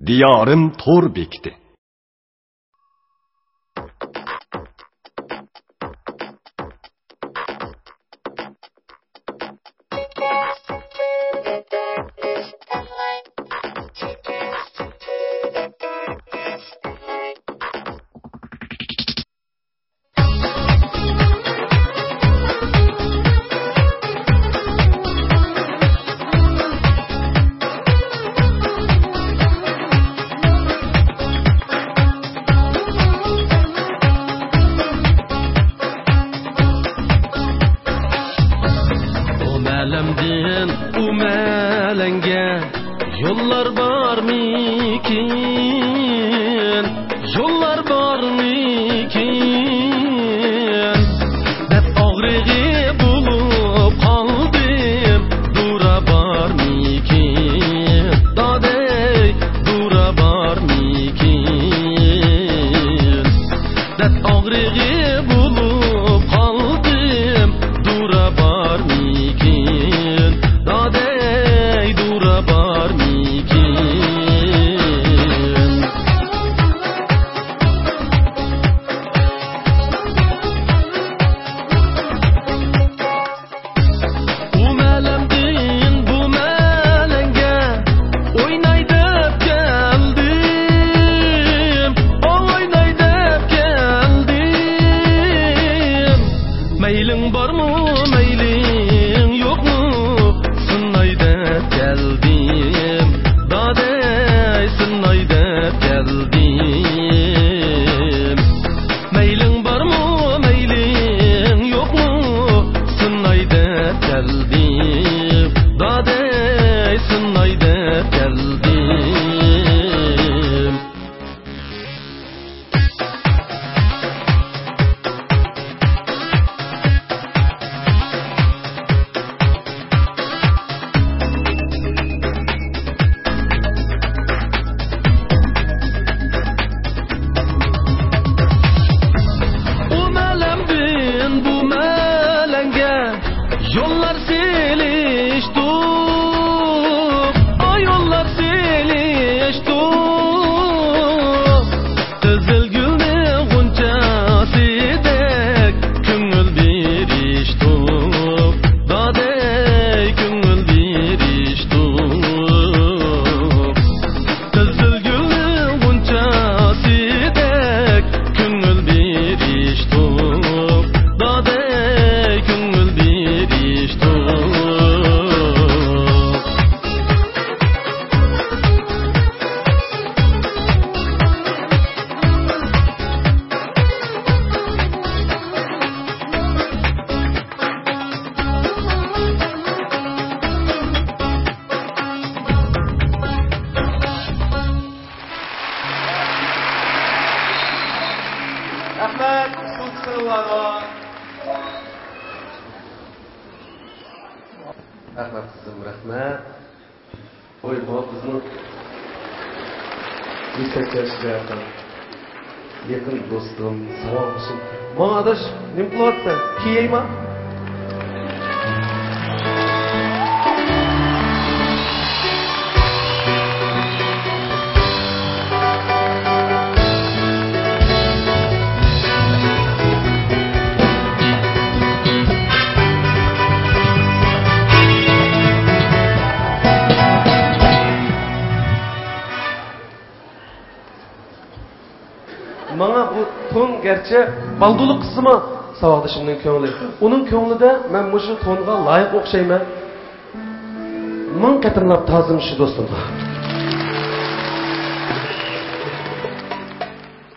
diyorim to'r bekdi. Yollar var mikin, yollar var mikin. Hep ağrığı bulup kaldım, dura var mikin. Dadey, dura var mikin. Hep ağrığı bulup kaldım, dura var mikin. Dadey, dura var mikin. Meyling var mı, meyling yok mu? Sınayda geldim, dadey sınayda geldim. Meyling var mı, meyling yok mu? Sınayda geldim, dadey sınayda geldim. Yollar selişti, ay yollar selişti. Kızıl gülün gunçasıdek köngül birişti. Dadey köngül birişti. Kızıl gülün gunçasıdek köngül birişti. Dadey köngül birişti. Rahmet, kutsallar. Rahmet kızım, rahmet. Oy, bu kızın yüksek yaşta yakın. Yakın dostum, sağ olsun. Bana adaş, ne mutlu olsa, kiyeyim. Bana bu ton gerçi balduluk kısmı savaşımın köngülü. Onun köngülde ben bu tonga layık okşayman. Mın katırlap tazım şu dostum.